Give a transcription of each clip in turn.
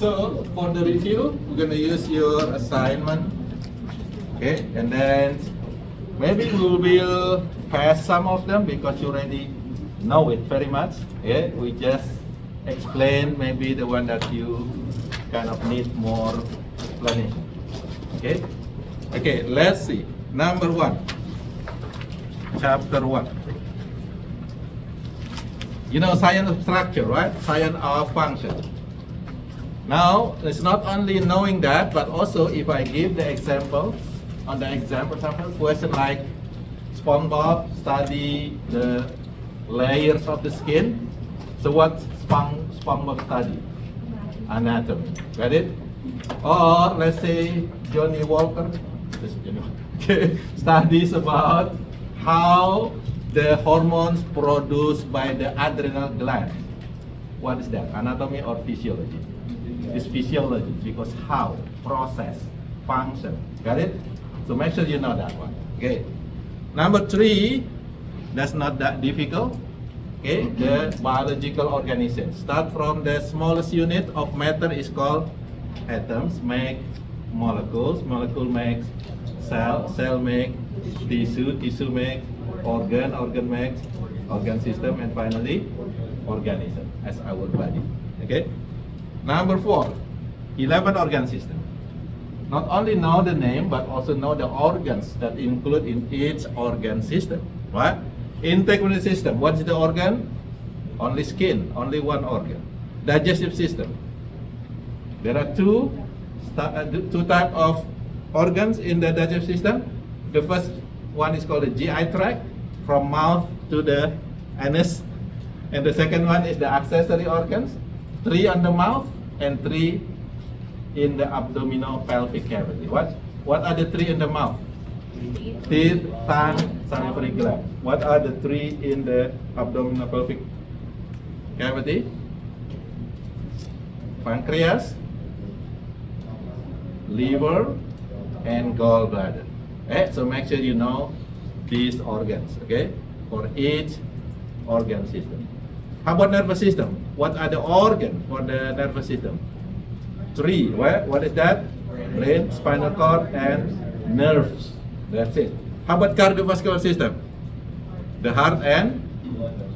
So for the review, we're gonna use your assignment, okay, and then maybe we will pass some of them because you already know it very much. Yeah, we just explain maybe the one that you kind of need more explanation. Okay, okay. Let's see. Number 1, chapter 1. You know science of structure, right? Science of function. Now, it's not only knowing that, but also if I give the example, on the example question like SpongeBob study the layers of the skin. So what SpongeBob study? Anatomy. Got it? Or let's say Johnny Walker studies about how the hormones produced by the adrenal gland. What is that? Anatomy or physiology? It's physiology because how, process, function. Got it? So make sure you know that one. Okay. Number 3, that's not that difficult. Okay, the biological organism. Start from the smallest unit of matter is called atoms, make molecules, molecule makes cell, cell make tissue, tissue make organ, organ makes organ system, and finally organism as our body. Okay. Number 4, 11 organ system. Not only know the name, but also know the organs that include in each organ system. Right? Integumentary system. What is the organ? Only skin, only one organ. Digestive system. There are two types of organs in the digestive system. The first one is called the GI tract, from mouth to the anus, and the second one is the accessory organs. 3 on the mouth and 3 in the abdominopelvic cavity. What are the 3 in the mouth? Teeth, tongue, salivary gland. What are the 3 in the abdominopelvic cavity? Pancreas, liver, and gallbladder. Okay? So make sure you know these organs, okay, for each organ system. How about nervous system? What are the organs for the nervous system? 3. What is that? Brain, spinal cord, and nerves. That's it. How about cardiovascular system? The heart and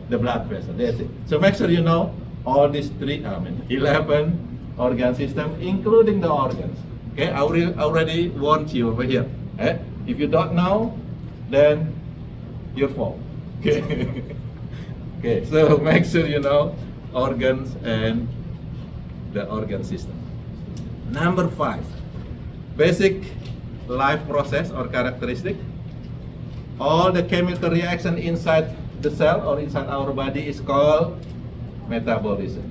the blood vessel. That's it. So make sure you know all these 11 organ system, including the organs. Okay, I already warned you over here. Eh? If you don't know, then your fault. Okay. Okay, so make sure you know organs and the organ system. Number 5, basic life process or characteristic. All the chemical reaction inside the cell or inside our body is called metabolism.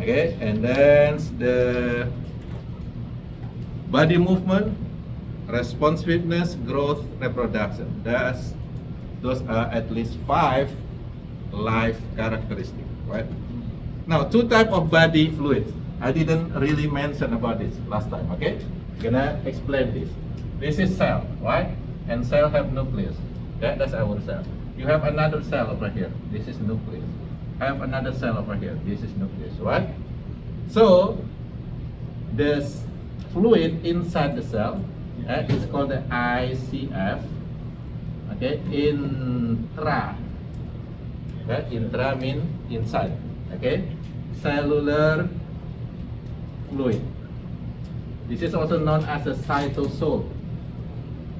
Okay, and then the body movement, responsiveness, growth, reproduction. Those are at least 5 life characteristics, right? Now, 2 types of body fluids. I didn't really mention about this last time, okay? Gonna explain this. This is cell, right? And cell have nucleus. Okay? That's our cell. You have another cell over here. This is nucleus. I have another cell over here. This is nucleus, right? So, this fluid inside the cell is called the ICF. Okay, intra. Okay, intra means inside. Okay, cellular fluid. This is also known as a cytosol,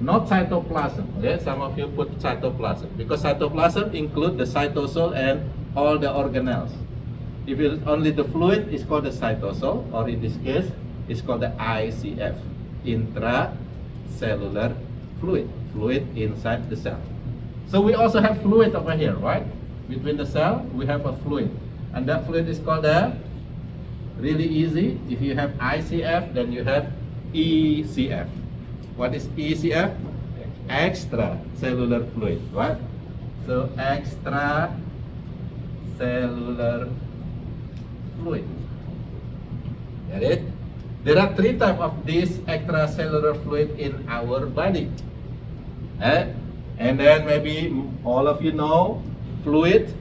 not cytoplasm. Okay, some of you put cytoplasm because cytoplasm include the cytosol and all the organelles. If it's only the fluid, it's called the cytosol, or in this case, it's called the ICF, intracellular fluid, fluid inside the cell. So we also have fluid over here, right? Between the cell, we have a fluid, and that fluid is called the, really easy, if you have ICF, then you have ECF. What is ECF? Extracellular fluid, right? So extracellular fluid. Get it? There are 3 types of this extracellular fluid in our body. And then maybe all of you know fluid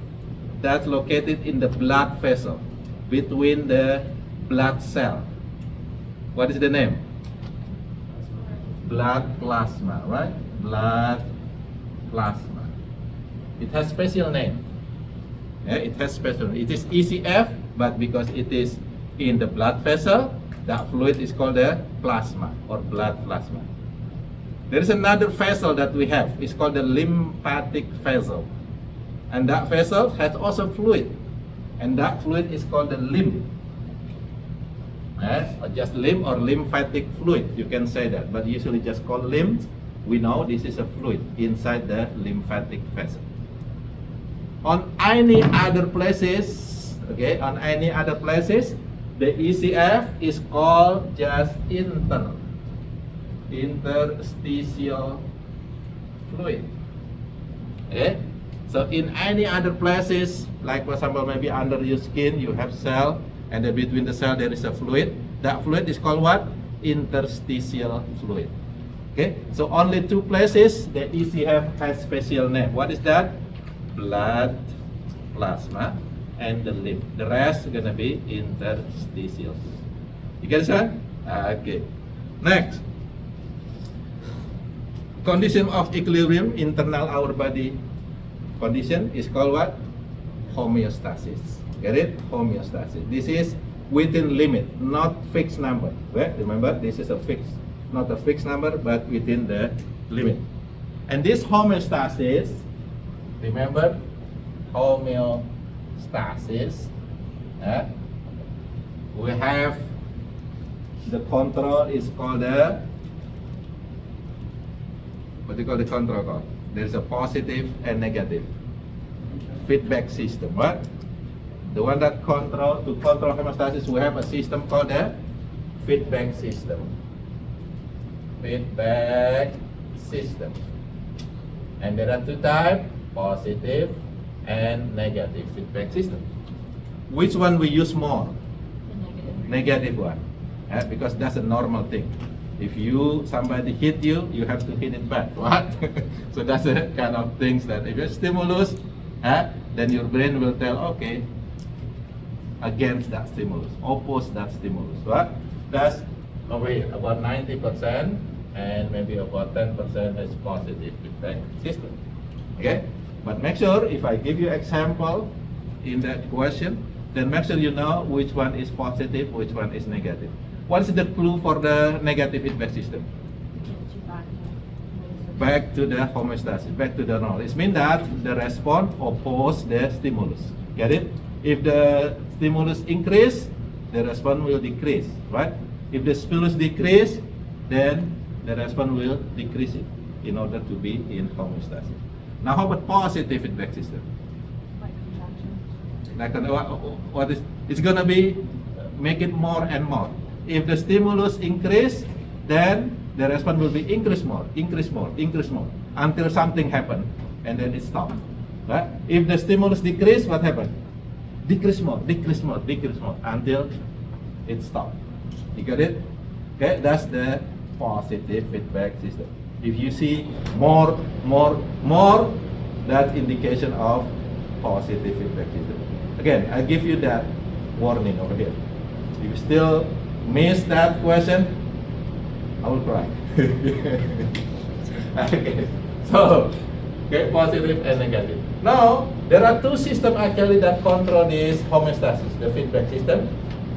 that's located in the blood vessel between the blood cell. What is the name? Blood plasma, right? Blood plasma. It has special name. Yeah, it has special. It is ECF, but because it is in the blood vessel, that fluid is called the plasma or blood plasma. There is another vessel that we have. It's called the lymphatic vessel, and that vessel has also fluid, and that fluid is called the lymph. Or just lymph or lymphatic fluid, you can say that, but usually just called lymph. We know this is a fluid inside the lymphatic vessel. On any other places, okay, on any other places, the ECF is called just interstitial fluid. Okay, so in any other places, like for example, maybe under your skin, you have cell, and then between the cell there is a fluid. That fluid is called what? Interstitial fluid. Okay, so only two places the ECF has special name. What is that? Blood plasma and the lymph. The rest is gonna be interstitial. You get that? Okay. Next, condition of equilibrium internal our body condition is called what? Homeostasis. Get it? Homeostasis. This is within limit, not fixed number. Well, remember, this is a fixed, not a fixed number, but within the limit. And this homeostasis, remember, homeostasis, we have the control is called the, what do you call the control called? There is a positive and negative feedback system. What? The one that to control homeostasis, we have a system called the feedback system. Feedback system. And there are two types, positive and negative feedback system. Which one we use more? Negative one. Because that's a normal thing. If somebody hit you, you have to hit it back. What? So that's the kind of things that if you stimulus, then your brain will tell, okay, against that stimulus, oppose that stimulus. What? That's about 90% and maybe about 10% is positive feedback system. Okay? But make sure if I give you example in that question, then make sure you know which one is positive, which one is negative. What is the clue for the negative feedback system? Back to the homeostasis, back to the normal. It means that the response opposes the stimulus. Get it? If the stimulus increase, the response will decrease, right? If the stimulus decrease, then the response will decrease it in order to be in homeostasis. Now, how about positive feedback system? Like what is? It's gonna be make it more and more. If the stimulus increase, then the response will be increase more, until something happen, and then it stop. Right? If the stimulus decrease, what happen? Decrease more, until it stop. You got it? Okay, that's the positive feedback system. If you see more, that indication of positive feedback system. Again, I give you that warning over here. If you still miss that question, I will cry. Okay, so positive and negative. Now there are two systems actually that control this homeostasis, the feedback system.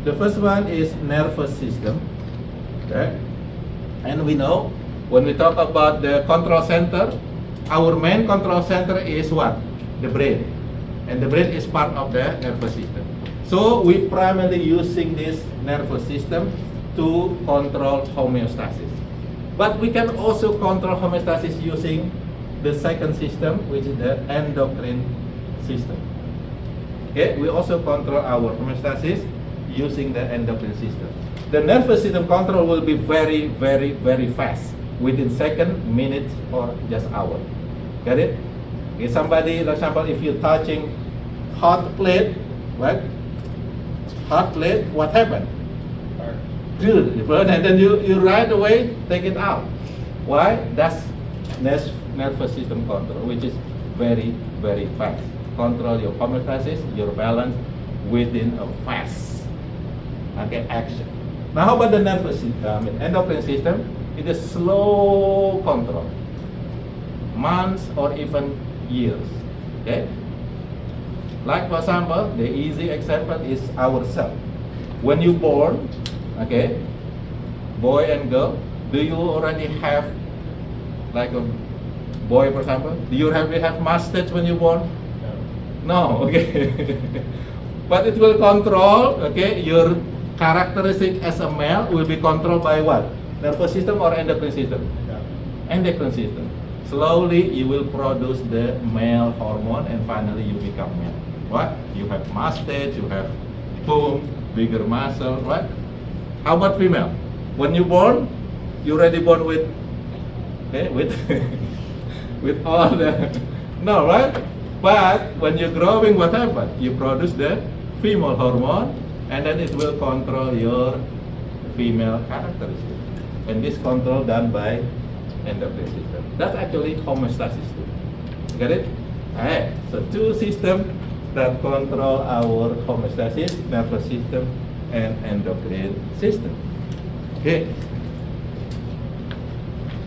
The first one is nervous system. Okay, and we know when we talk about the control center, our main control center is what? The brain, and the brain is part of the nervous system. So we primarily using this nervous system to control homeostasis. But we can also control homeostasis using the second system, which is the endocrine system. Okay, we also control our homeostasis using the endocrine system. The nervous system control will be very, very fast, within second, minutes, or just hour. Get it? Okay, somebody, for example, if you're touching hot plate, right? Hot plate, what happened? Good, and then you right away take it out. Why? That's nervous system control, which is very fast. Control your homeostasis, your balance within a fast action. Now how about the nervous system, endocrine system? It is slow control, months or even years. Okay. Like for example, the easy example is ourselves. When you born, okay, boy and girl, do you already have like a boy, for example? Do you already have mustache when you born? No, okay. But it will control, okay, your characteristic as a male will be controlled by what? Nervous system or endocrine system? Endocrine system. Slowly you will produce the male hormone and finally you become male. What? You have mustache, you have boom, bigger muscle, right? How about female? When you born, you already born with, okay, with with all the, no, right? But when you're growing, what happens? You produce the female hormone, and then it will control your female characteristics. And this control done by endocrine system. That's actually homeostasis too. Get it? Alright. So two systems that control our homeostasis, nervous system, and endocrine system. Okay.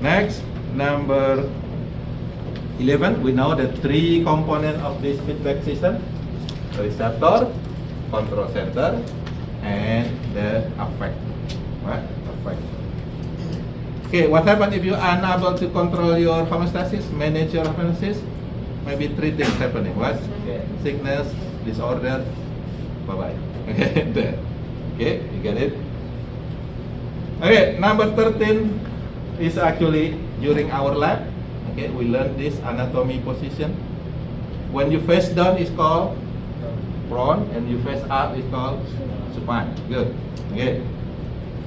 Next, number 11, we know the three components of this feedback system: receptor, control center, and the affector. Right? Affector. Okay, what happens if you are unable to control your homeostasis, manage your homeostasis? Maybe three things happening. What? Okay. Sickness, disorder, bye-bye. Okay, there. Okay, you get it? Okay, number 13 is actually during our lab. Okay, we learned this anatomy position. When you face down is called prone, and you face up is called supine. Good. Okay.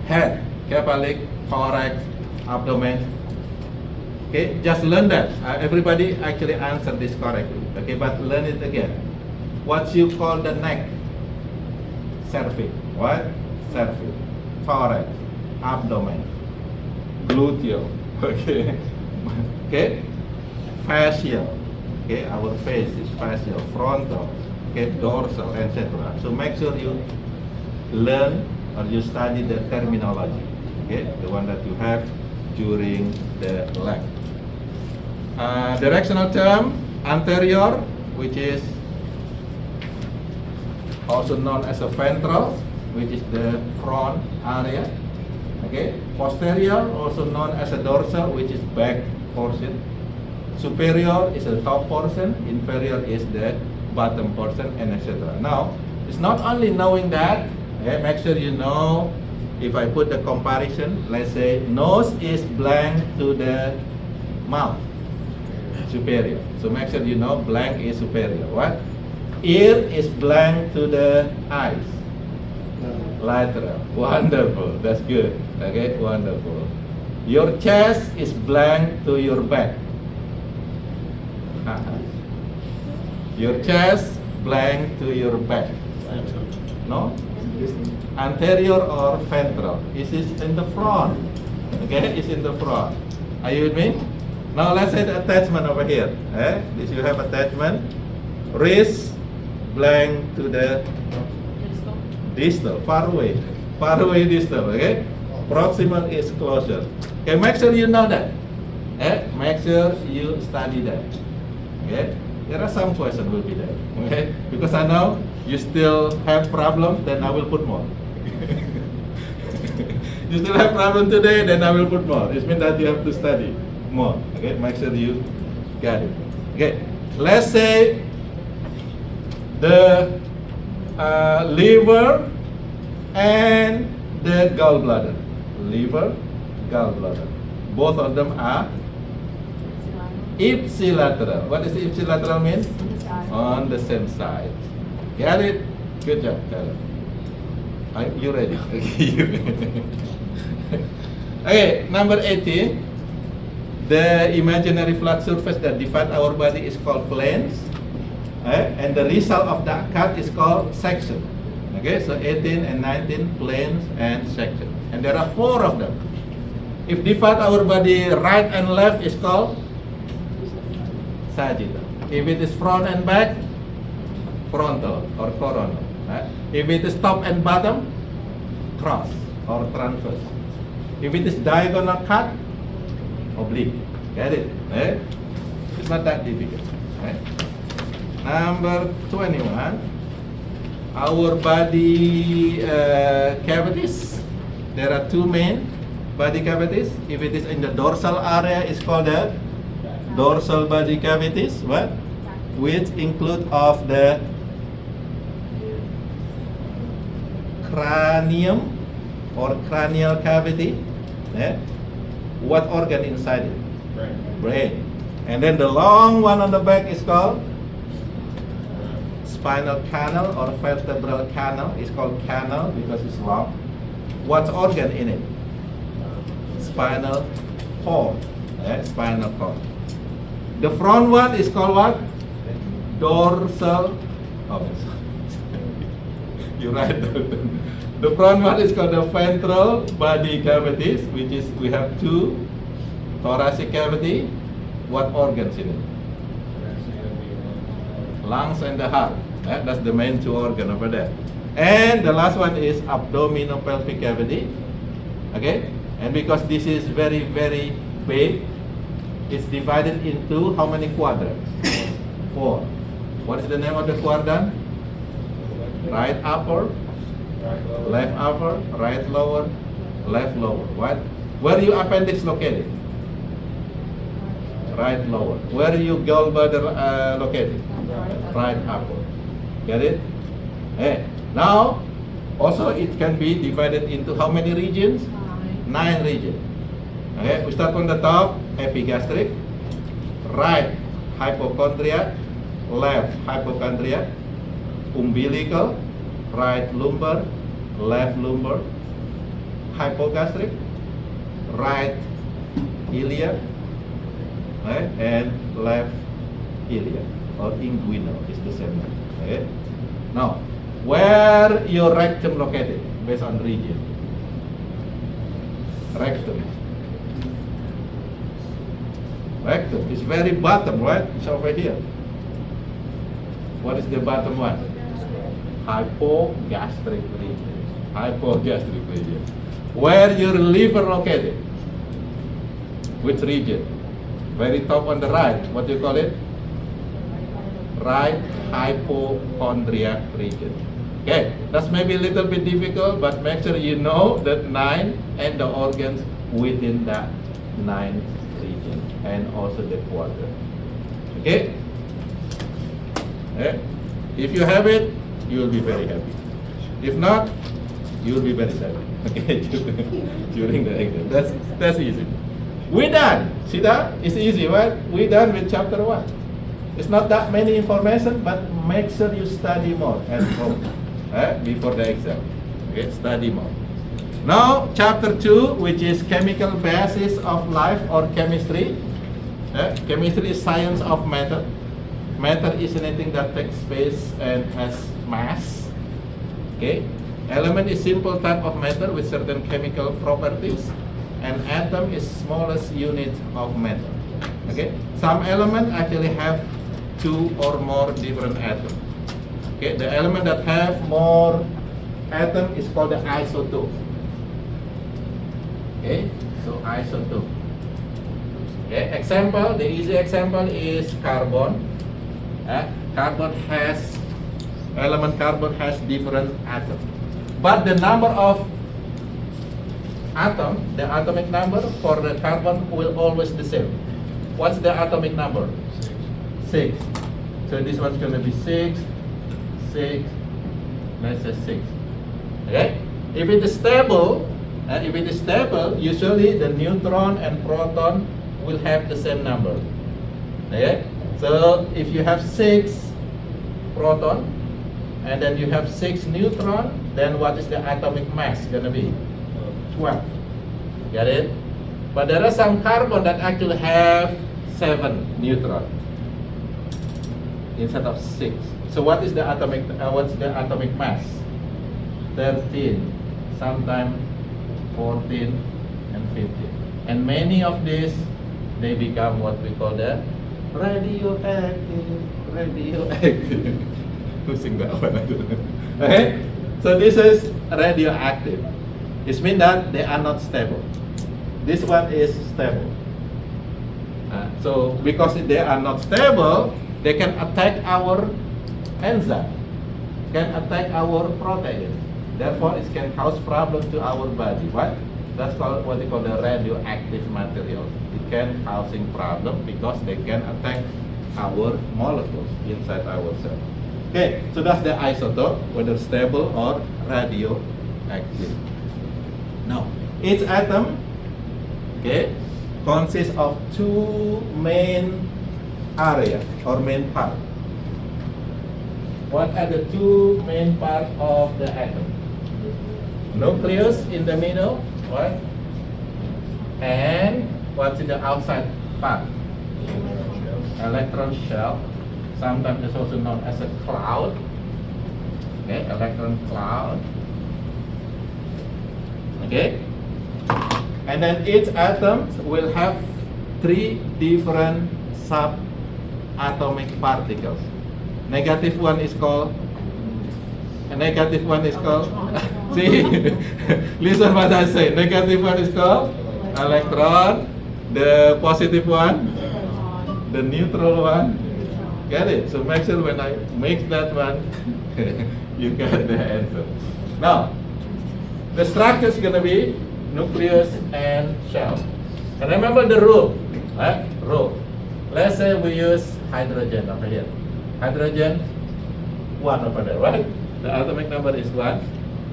Head, cephalic, thorax, abdomen. Okay, just learn that. Everybody actually answered this correctly. Okay, but learn it again. What you call the neck? Cervix. What? Cervix. Thorax, abdomen, gluteal. Okay. Okay, facial. Okay, our face is facial, frontal, okay, dorsal, etc. So make sure you learn or you study the terminology. Okay, the one that you have during the lab. Directional term, anterior, which is also known as a ventral, which is the front area. Okay, posterior, also known as a dorsal, which is back portion. Superior is the top portion, inferior is the bottom portion, and etc. Now, it's not only knowing that, okay, make sure you know, if I put the comparison, let's say nose is blank to the mouth, superior. So make sure you know blank is superior. What? Ear is blank to the eyes, lateral. Wonderful, that's good. Okay, wonderful. Your chest is blank to your back. Your chest blank to your back. No? Anterior or ventral? Is this in the front? Okay, it's in the front. Are you with me? Now let's say the attachment over here. This you have attachment. Wrist blank to the distal, far away distal. Okay, proximal is closer. Okay, make sure you know that. Make sure you study that. Okay, there are some questions will be there. Okay, because I know you still have problem, then I will put more. You still have problem today, then I will put more. It means that you have to study more. Okay, make sure you got it. Okay, let's say the liver and the gallbladder. Liver, gallbladder. Both of them are ipsilateral. What does ipsilateral mean? On the same side. Got it? Good job, Karen. Are you ready? Okay, number 18. The imaginary flat surface that divide our body is called planes. And the result of that cut is called section. Okay, so 18 and 19, planes and section. And there are 4 of them. If divide our body right and left is called sagittal. If it is front and back, frontal or coronal. If it is top and bottom, cross or transverse. If it is diagonal cut, oblique. Get it? Eh? It's not that difficult. Right? Number 21. Our body cavities. There are two main body cavities. If it is in the dorsal area, it's called the dorsal body cavities. What? Which include of the cranium or cranial cavity. Eh? What organ inside it? Brain. And then the long one on the back is called spinal canal or vertebral canal. It's called canal because it's long. What organ in it? Spinal cord. Spinal cord. The front one is called what? Dorsal. Oh, you're right. The front one is called the ventral body cavities, which is we have two. Thoracic cavity. What organs in it? Lungs and the heart. That's the main two organs over there. And the last one is abdominopelvic cavity. Okay? And because this is very, very big, it's divided into how many quadrants? 4. What is the name of the quadrant? Right upper, left upper, right lower, left lower. What? Where your appendix located? Right lower. Where your gallbladder located? Right upper. Get it? Hey. Now, also it can be divided into how many regions? 9 regions. Okay, we start from the top, epigastric, right hypochondriac, left hypochondriac, umbilical, right lumbar, left lumbar, hypogastric, right iliac, right, and left iliac or inguinal is the same. Okay. Now, where your rectum located based on region? Rectum. Rectum is very bottom, right? It's over here. What is the bottom one? Hypogastric region. Hypogastric region. Where your liver located? Which region? Very top on the right. What do you call it? Right hypochondriac region. Okay, that's maybe a little bit difficult, but make sure you know that 9 and the organs within that 9 region and also the quadrant. Okay? If you have it, you will be very happy. If not, you will be very sad. Okay, during the exam. That's easy. We're done. See that? It's easy, right? We're done with chapter 1. It's not that many information, but make sure you study more at home before the exam. Okay, study more. Now, chapter 2, which is chemical basis of life or chemistry. Chemistry is science of matter. Matter is anything that takes space and has mass. Okay, element is simple type of matter with certain chemical properties, and atom is smallest unit of matter. Okay, some element actually have 2 or more different atoms. Okay, the element that have more atom is called the isotope. Okay, so isotope. Okay, example, the easy example is carbon. Carbon has, element carbon has different atoms. But the number of atom, the atomic number for the carbon will always the same. What's the atomic number? 6. So this one's going to be 6, 6, let's say 6. Okay? If it is stable, usually the neutron and proton will have the same number. Okay? So if you have 6 proton and then you have 6 neutron, then what is the atomic mass going to be? 12. Get it? But there are some carbon that actually have 7 neutron instead of 6. So what is the atomic? What's the atomic mass? 13, sometimes 14, and 15. And many of these, they become what we call the radioactive. Who sing that one? Okay. So this is radioactive. It means that they are not stable. This one is stable. So because they are not stable, they can attack our enzyme, can attack our protein. Therefore, it can cause problem to our body. That's called what they call the radioactive materials. It can causing problem because they can attack our molecules inside our cell. Okay, so that's the isotope, whether stable or radioactive. Now, each atom, okay, consists of two main areas or main parts. What are the two main parts of the atom? Nucleus in the middle, right? And what's in the outside part? Electron shell. Sometimes it's also known as a cloud. Okay, electron cloud. Okay. And then each atom will have three different subatomic particles. Negative one is called. See, listen what I say. Negative one is called electron. The positive one, the neutral one. Get it? So make sure when I mix that one, you get the answer. Now, the structure is gonna be nucleus and shell. And remember the rule, right? Rule. Let's say we use hydrogen over here. Hydrogen, 1 over there, right? The atomic number is 1,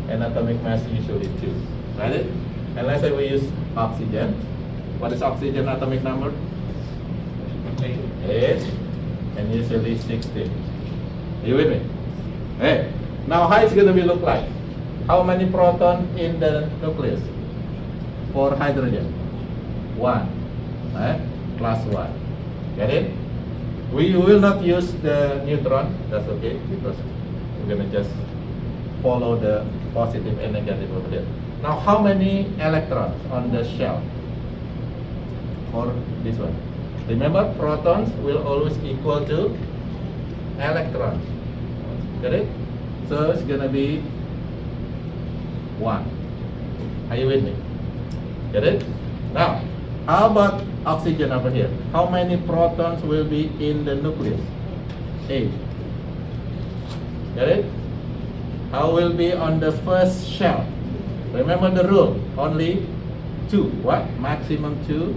and atomic mass usually 2, right? And let's say we use oxygen. What is oxygen atomic number? 8, and usually 16. Are you with me? Hey, now how it's gonna be look like? How many proton in the nucleus? For hydrogen, 1, right? Plus 1. Get it? We will not use the neutron. That's okay because we're gonna just follow the positive and negative over there. Now, how many electrons on the shell for this one? Remember, protons will always equal to electrons. Get it? So it's gonna be 1. Are you with me? Get it? Now, how about oxygen over here? How many protons will be in the nucleus? 8. Get it? How will be on the first shell? Remember the rule, only 2. What? Maximum 2.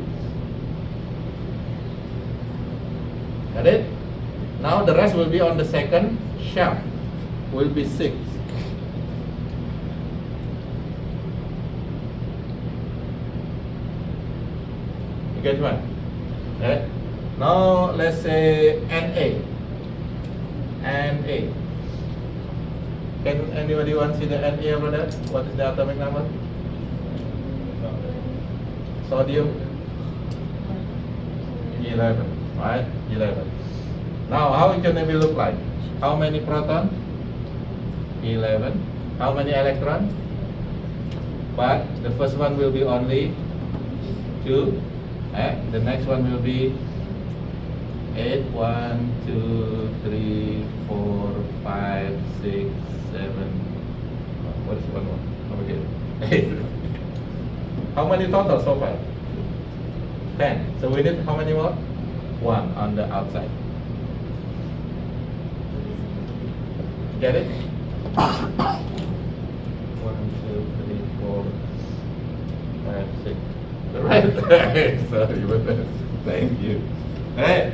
Got it? Now the rest will be on the second shell. Will be 6. You get one? Right? Now let's say Na. Na. Can anybody want to see the Na over there? What is the atomic number? Sodium 11, right? 11. Now how it gonna be look like? How many proton? 11. How many electron? But the first one will be only 2. The next one will be 8. 1, 2, 3, 4, 5, 6, 7. What is one more? Over here. 8. How many total so far? 10. So we need how many more? 1 on the outside. Get it? 1, 2, 3, 4, 5, 6. Right. Sorry, but thank you. Hey,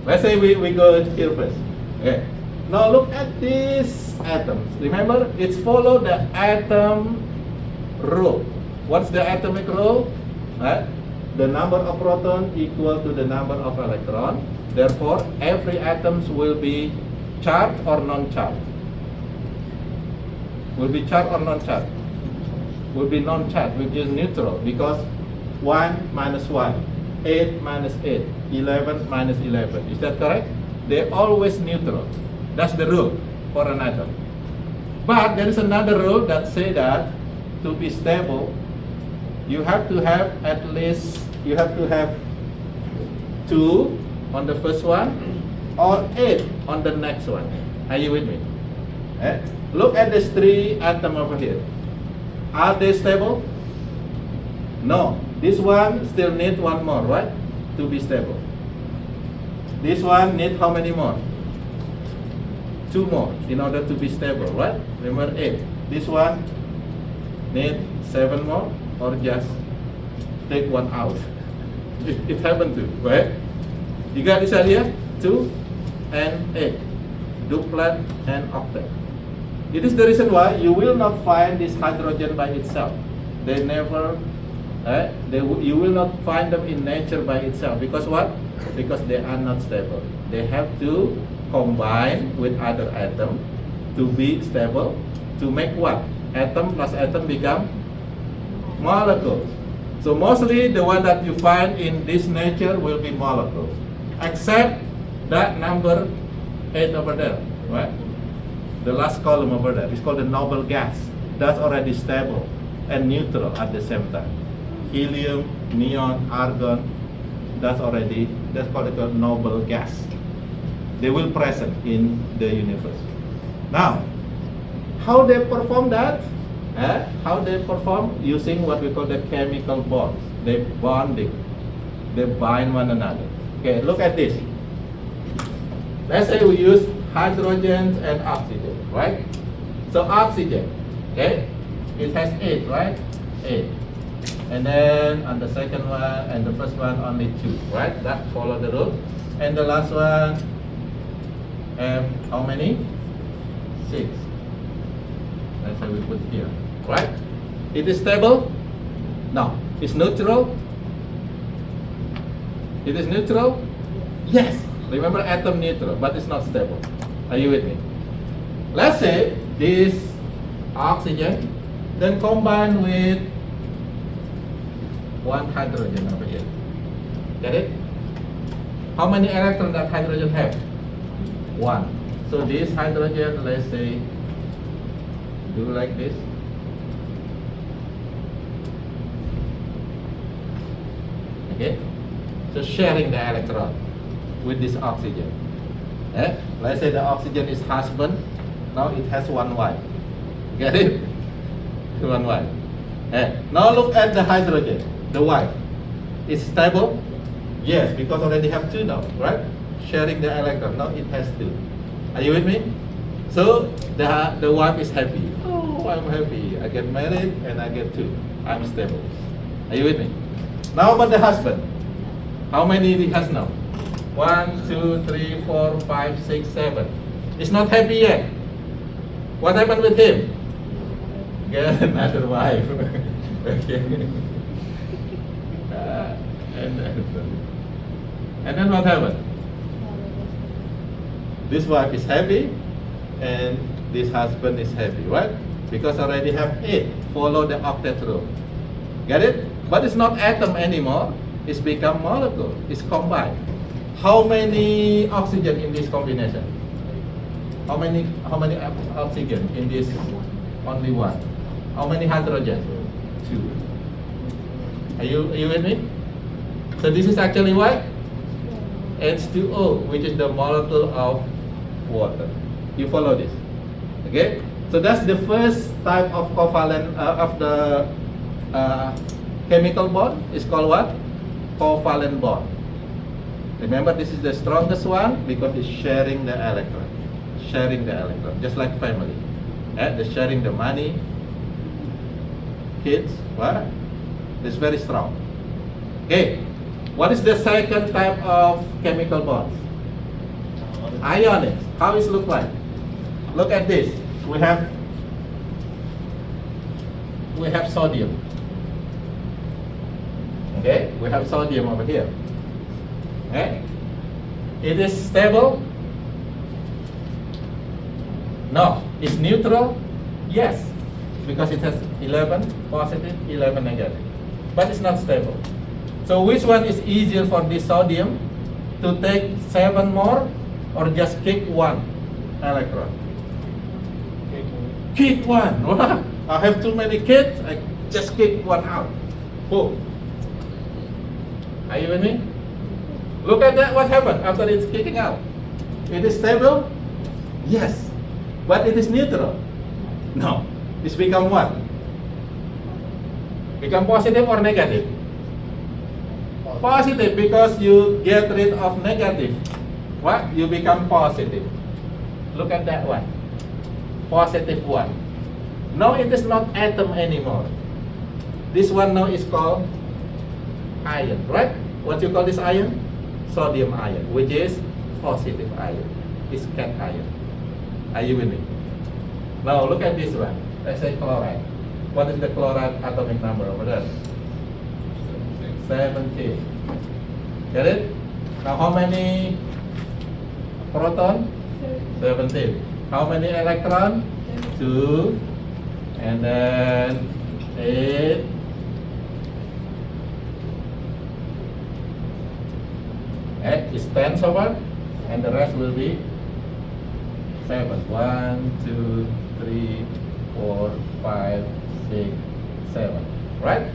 let's say we go here first. Okay. Now look at these atoms. Remember, it's follow the atom rule. What's the atomic rule? Right? The number of proton equal to the number of electron. Therefore, every atoms will be charged or non-charged. Will be charged or non-charged? Will be non-charged, which is neutral, because 1 minus 1, 8 minus 8, 11 minus 11. Is that correct? They're always neutral. That's the rule for an atom. But there is another rule that say that to be stable, you have to have at least, you have to have 2 on the first one or 8 on the next one. Are you with me? Look at these 3 atoms over here. Are they stable? No. This one still need one more, right? To be stable. This one need how many more? 2 more in order to be stable, right? Remember 8. This one need 7 more, or just take one out. It happened to, right? You got this idea? 2 and 8. Duplet and octet. It is the reason why you will not find this hydrogen by itself. They never, you will not find them in nature by itself. Because what? Because they are not stable. They have to combine with other atom to be stable. To make what? Atom plus atom become molecules. So mostly the one that you find in this nature will be molecules, except that number 8 over there, right? The last column over there is called the noble gas. That's already stable and neutral at the same time. Helium, neon, argon, that's called the noble gas. They will present in the universe. Now, how they perform that? How they perform? Using what we call the chemical bonds. They bonding. They bind one another. Okay, look at this. Let's say we use hydrogen and oxygen, right? So oxygen, okay, it has 8, right? 8. And then on the second one and the first one only 2, right? That follow the rule. And the last one have how many? 6. Let's say we put here, right? It is stable? No. It's neutral? It is neutral? Yes. Remember, atom neutral, but it's not stable. Are you with me? Let's say this oxygen then combine with 1 hydrogen over here. Get it? How many electrons that hydrogen have? 1. So this hydrogen, let's say, do like this. Okay? So sharing the electron with this oxygen. Let's say the oxygen is husband. Now it has 1 wife. Get it? 1 wife. Now look at the hydrogen, the wife. It's stable? Yes, because already have 2 now, right? Sharing the electron. Now it has 2. Are you with me? So the wife is happy. Oh, I'm happy. I get married and I get 2. I'm stable. Are you with me? Now about the husband. How many he has now? 1, 2, 3, 4, 5, 6, 7. He's not happy yet. What happened with him? Get another wife. Okay. And then what happened? This wife is happy, and this husband is happy, right? Because already have 8. Follow the octet rule. Get it? But it's not atom anymore. It's become molecule. It's combined. How many oxygen in this combination? How many oxygen in this? Only 1. How many hydrogen? 2. Are you with me? So this is actually what? H2O, which is the molecule of water. You follow this? Okay? So that's the first type of covalent of the chemical bond. It's called what? Covalent bond. Remember, this is the strongest one because it's sharing the electron. Sharing the electron, just like family. They're sharing the money, kids, what? It's very strong. Okay, what is the second type of chemical bonds? Ionics. How it look like? Look at this. We have sodium. Okay, we have sodium over here. Okay, it is stable. No, it's neutral. Yes, because it has 11 positive, 11 negative. But it's not stable. So which one is easier for this sodium? To take 7 more or just kick 1 electron? Kick 1. Wow. I have too many kids. I just kick 1 out. Boom. Are you with me? Look at that. What happened after it's kicking out? It is stable? Yes. But it is neutral? No. It's become what? Become positive or negative? Positive, because you get rid of negative. What? You become positive. Look at that one. Positive one. Now it is not atom anymore. This one now is called ion, right? What you call this ion? Sodium ion, which is positive ion. It's cation. Are you with me? Now look at this one. Let's say chloride. What is the chloride atomic number over there? 17. Get it? Now how many proton? 17. How many electron? 2. And then 8. Is 10 so far? And the rest will be 7. 1, 2, 3, 4, 5, 6, 7. Right?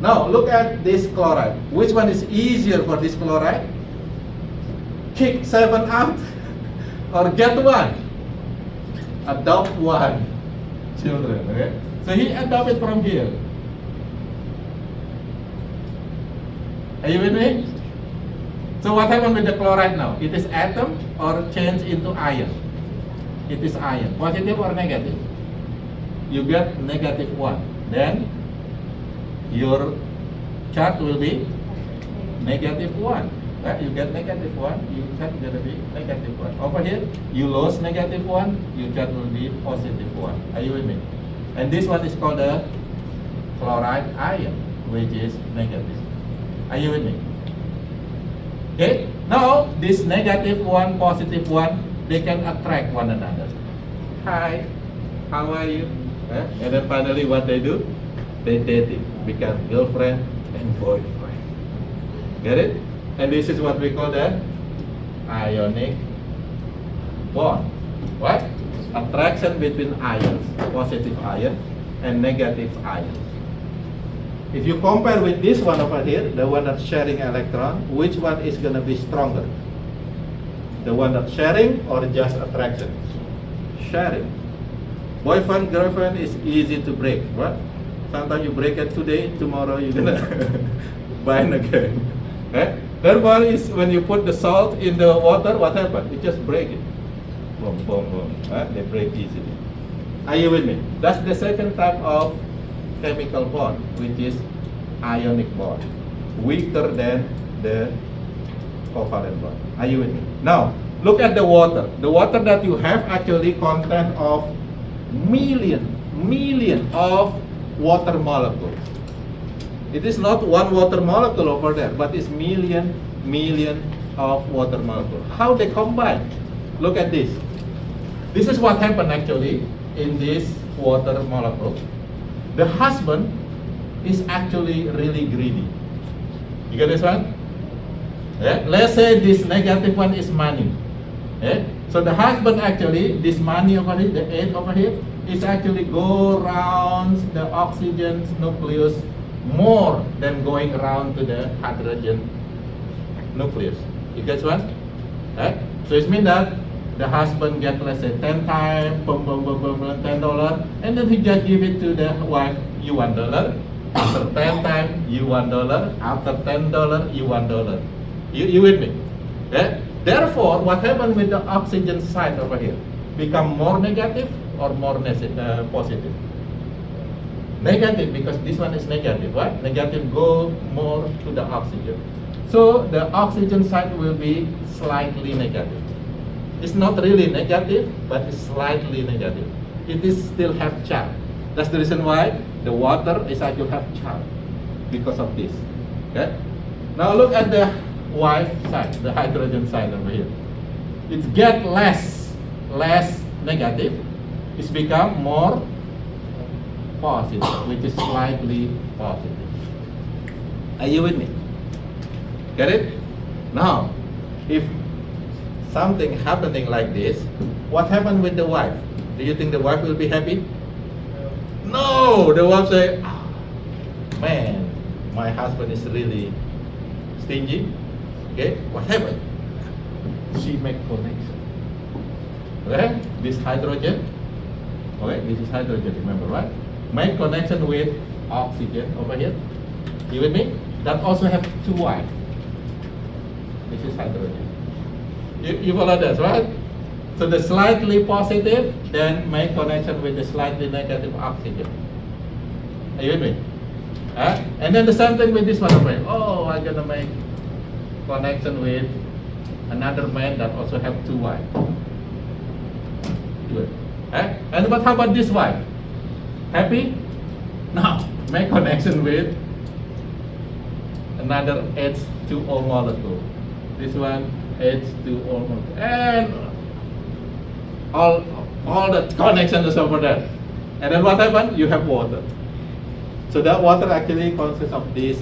Now look at this chloride. Which one is easier for this chloride? Kick 7 out or get 1? Adopt 1 children. Okay? So he adopted from here. Are you with me? So what happened with the chloride now? It is atom or change into ion? It is ion. Positive or negative? You get negative 1. Then your charge will be negative 1. Right? You get negative 1, your charge is going to be negative 1. Over here, you lose negative 1, your charge will be positive 1. Are you with me? And this one is called the chloride ion, which is negative. Are you with me? Okay, now this negative 1, positive 1, they can attract one another. Hi, how are you? And then finally what they do? They date it, become girlfriend and boyfriend. Get it? And this is what we call the ionic bond. What? Attraction between ions, positive ion and negative ions. If you compare with this one over here, the one that's sharing electron, which one is going to be stronger? The one that's sharing or just attraction? Sharing. Boyfriend, girlfriend is easy to break, right? Sometimes you break it today, tomorrow you're going to bind again. Right? Therefore, is when you put the salt in the water, what happens? You just break it. Boom, boom, boom. Right? They break easily. Are you with me? That's the second type of chemical bond, which is ionic bond, weaker than the covalent bond. Are you with me? Now, look at the water. The water that you have actually content of million of water molecules. It is not one water molecule over there, but it's million of water molecules. How they combine? Look at this. This is what happened actually in this water molecule. The husband is actually really greedy. You get this one? Yeah? Let's say this negative one is money. Yeah? So the husband actually, this money over here, the 8 over here, is actually go around the oxygen nucleus more than going around to the hydrogen nucleus. You get one? Yeah? So it means that the husband get, let's say, 10 times, boom, boom, boom, boom, boom, $10, and then he just give it to the wife, you $1. After 10 times, you $1. After $10, you $1. You with me? Yeah? Therefore, what happened with the oxygen side over here? Become more negative or more positive? Negative, because this one is negative, right? Negative go more to the oxygen. So the oxygen side will be slightly negative. It's not really negative, but it's slightly negative. It is still have charge. That's the reason why the water is actually have charge, because of this. Okay? Now look at the wife side, the hydrogen side over here. It get less negative. It's become more positive, which is slightly positive. Are you with me? Get it? Now, if something happening like this, what happened with the wife? Do you think the wife will be happy? No, the wife say, oh, man, my husband is really stingy. Okay, what happened? She make connection. Okay, this hydrogen. Okay, this is hydrogen, remember, right? make connection with oxygen over here. You with me? That also have 2 Y. This is hydrogen. You follow this, right? So the slightly positive then make connection with the slightly negative oxygen. Are you with me? And then the same thing with this one over here. Oh, I'm gonna make connection with another man that also have 2 Y. Good. And but how about this one? Happy? Now make connection with another H2O molecule. This one H2O molecule. And all the connection is over there. And then what happened? You have water. So that water actually consists of this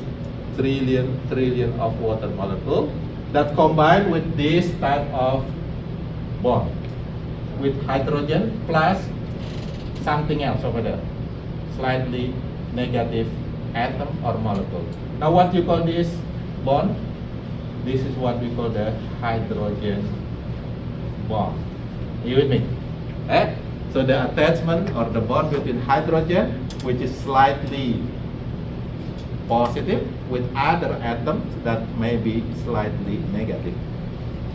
trillion of water molecule that combine with this type of bond with hydrogen plus something else over there, slightly negative atom or molecule. Now what you call this bond? This is what we call the hydrogen bond. Are you with me? So the attachment or the bond between hydrogen, which is slightly positive, with other atoms that may be slightly negative.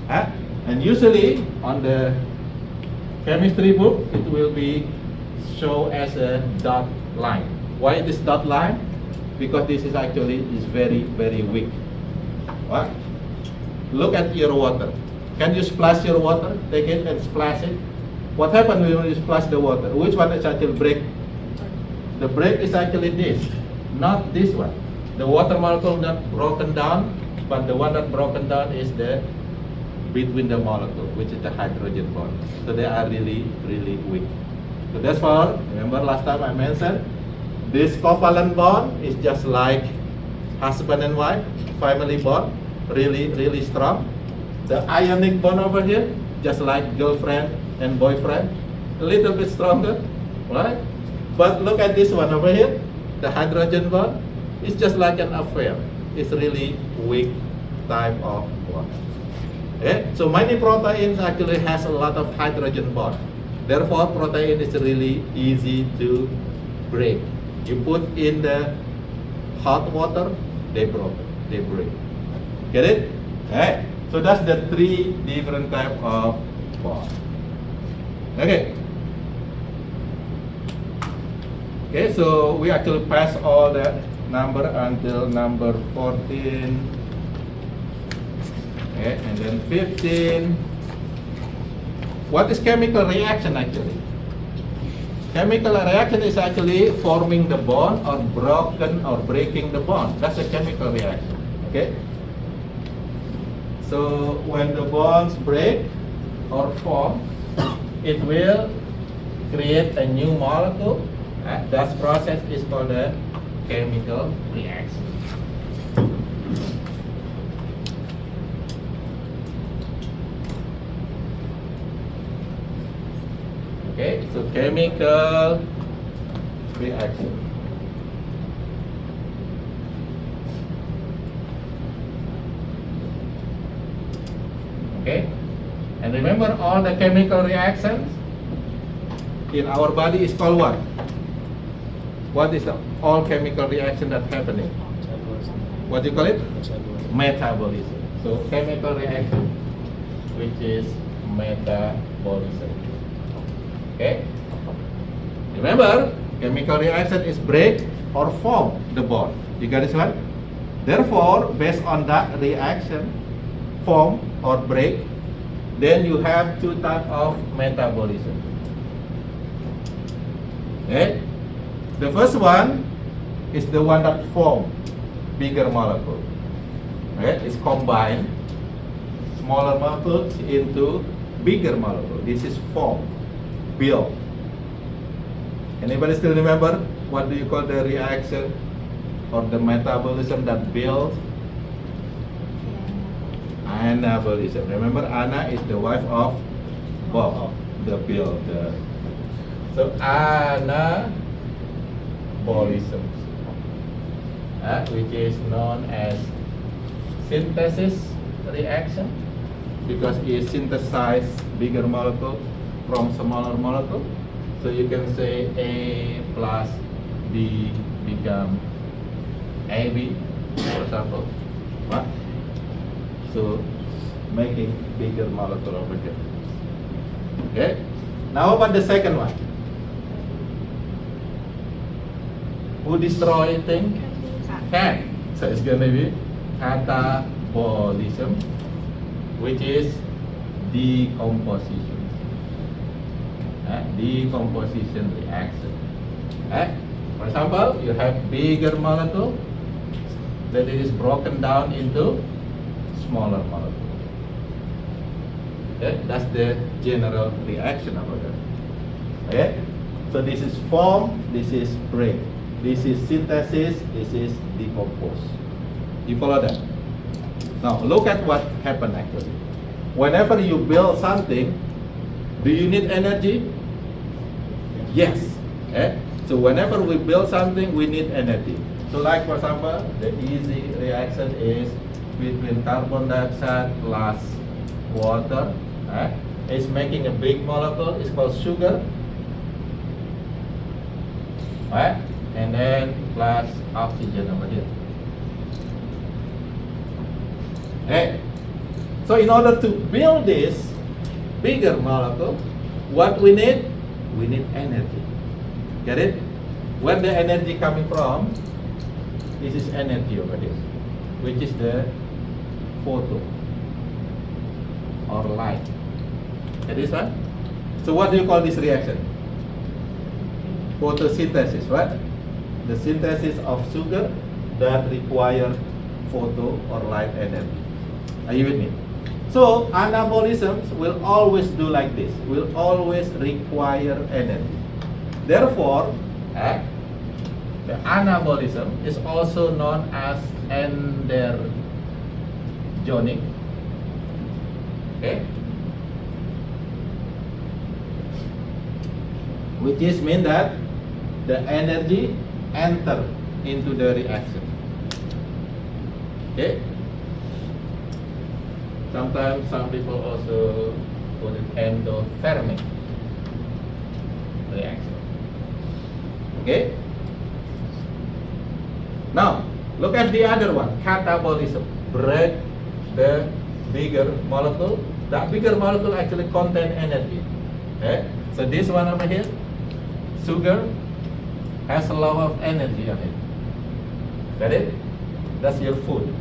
And usually on the chemistry book, it will be shown as a dot line. Why this dot line? Because this is actually very, very weak. Right? Look at your water. Can you splash your water? Take it and splash it. What happens when you splash the water? Which one is actually break? The break is actually this, not this one. The water molecule not broken down, but the one that broken down is the between the molecule, which is the hydrogen bond. So they are really, really weak. So that's why, remember last time I mentioned, this covalent bond is just like husband and wife, family bond, really, really strong. The ionic bond over here, just like girlfriend and boyfriend, a little bit stronger, right? But look at this one over here, the hydrogen bond. It's just like an affair. It's really weak type of bond. Okay? So many proteins actually has a lot of hydrogen bond. Therefore, protein is really easy to break. You put in the hot water, they break. Get it? Okay? So that's the 3 different type of bond. Okay. Okay, so we actually pass all that number until number 14. Okay, and then 15. What is chemical reaction actually? Chemical reaction is actually forming the bond or broken or breaking the bond. That's a chemical reaction. Okay. So when the bonds break or form, it will create a new molecule. That process is called a chemical reaction. Okay, so chemical reaction. Okay, and remember all the chemical reactions in our body is called what? What is the all chemical reaction that's happening? What do you call it? Metabolism. So chemical reaction, which is metabolism. Okay. Remember, chemical reaction is break or form the bond. You got this one? Therefore, based on that reaction, form or break, then you have 2 types of metabolism. Okay. The first one is the one that form bigger molecule. Okay, it's combined smaller molecules into bigger molecule. This is form, build. Anybody still remember what do you call the reaction or the metabolism that builds? Anabolism. Remember, Anna is the wife of Bob, the builder. So anabolism, which is known as synthesis reaction, because it synthesizes bigger molecule from smaller molecule. So you can say A plus B become AB, for example. What? So making bigger molecule over here. Okay. Now about the second one. Who destroy thing? Can. So it's going to be catabolism, which is decomposition. Decomposition reaction. For example, you have bigger molecule that is broken down into smaller molecule. Okay, that's the general reaction about that. Okay, so this is form, this is break, this is synthesis, this is decompose. You follow that? Now look at what happened actually. Whenever you build something, do you need energy? Yes. So whenever we build something, we need energy. So like for example, the easy reaction is between carbon dioxide plus water. It's making a big molecule. It's called sugar. And then plus oxygen over here. So in order to build this bigger molecule, what we need? We need energy. Get it? Where the energy coming from? This is energy over here, which is the photon or light. That is right? So what do you call this reaction? Photosynthesis, right? The synthesis of sugar that require photo or light energy. Are you with me? So anabolisms will always do like this, will always require energy. Therefore, the anabolism is also known as endergonic. Okay? Which is mean that the energy enter into the reaction. Okay? Sometimes some people also put it endothermic reaction. Okay? Now, look at the other one, catabolism. Break the bigger molecule. That bigger molecule actually contain energy. Okay? So this one over here, sugar, has a lot of energy on it. Got it? That's your food.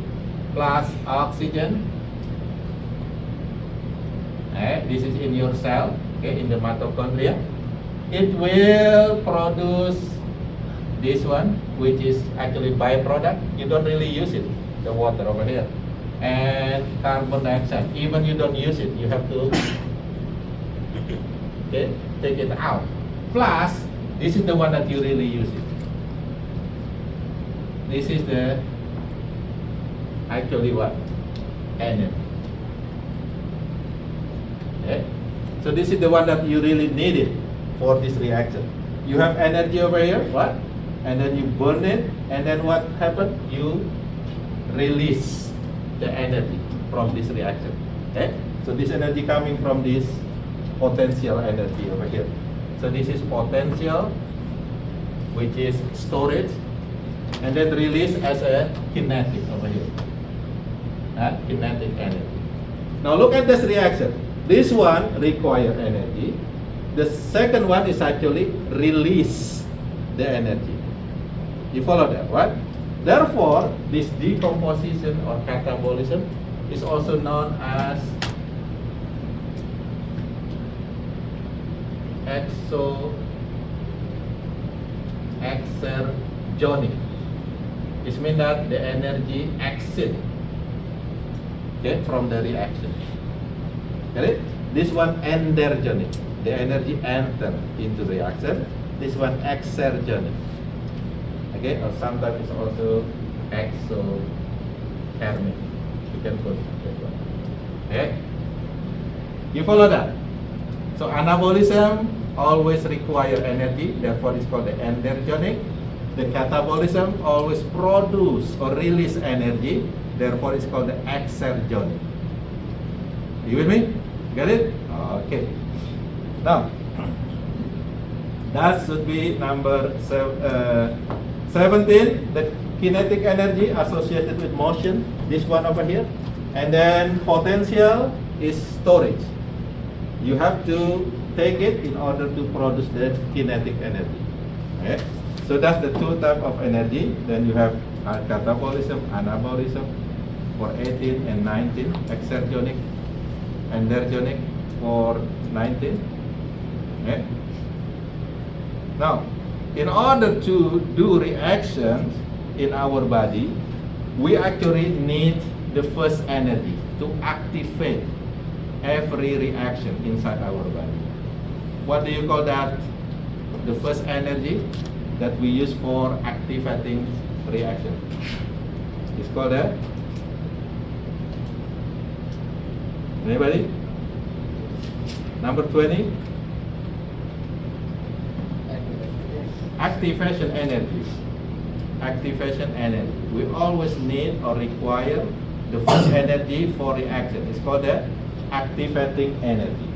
Plus oxygen. This is in your cell, okay, in the mitochondria. It will produce this one, which is actually byproduct. You don't really use it, the water over here. And carbon dioxide, even you don't use it, you have to take it out. Plus, this is the one that you really use it. This is the actually what? Energy. Okay? So this is the one that you really need it for this reaction. You have energy over here, what? And then you burn it, and then what happened? You release the energy from this reaction. Okay? So this energy coming from this potential energy over here. So this is potential, which is storage, and then release as a kinetic over here. Kinetic energy. Now look at this reaction. This one require energy. The second one is actually release the energy. You follow that, right? Therefore, this decomposition or catabolism is also known as exergonic. It means that the energy exit from the reaction. Get it? This one endergonic. The energy enter into reaction. This one exergonic. Okay, or sometimes it's also exothermic. You can put that one. Okay? You follow that? So anabolism always require energy, therefore it's called the endergonic. The catabolism always produce or release energy, therefore it's called the exergonic. You with me? Get it? Okay. Now, That should be number 17, the kinetic energy associated with motion, this one over here. And then potential is storage. You have to take it in order to produce the kinetic energy. Okay? So that's the two types of energy. Then you have catabolism, anabolism for 18 and 19, exergonic, endergonic for 19. Okay? Now, in order to do reactions in our body, we actually need the first energy to activate every reaction inside our body. What do you call that? The first energy that we use for activating reaction. It's called a... Anybody? Number 20? Activation energy. Activation energy. We always need or require the first energy for reaction. It's called the activating energy.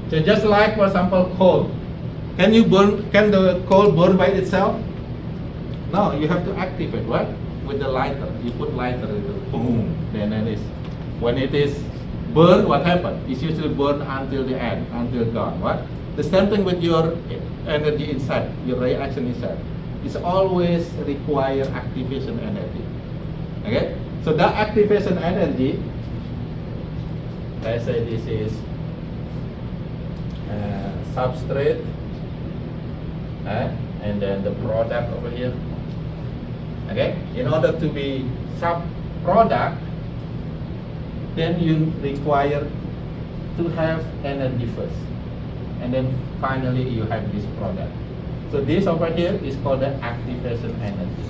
So just like, for example, coal. Can the coal burn by itself? No, you have to activate what? With the lighter. You put lighter into it, boom, then it's, when it is burned, what happens? It's usually burned until the end, until gone. What? The same thing with your energy inside, your reaction inside. It's always require activation energy. Okay? So that activation energy, let's say this is substrate, and then the product over here. Okay, in order to be sub-product, then you require to have energy first, and then finally you have this product. So this over here is called the activation energy.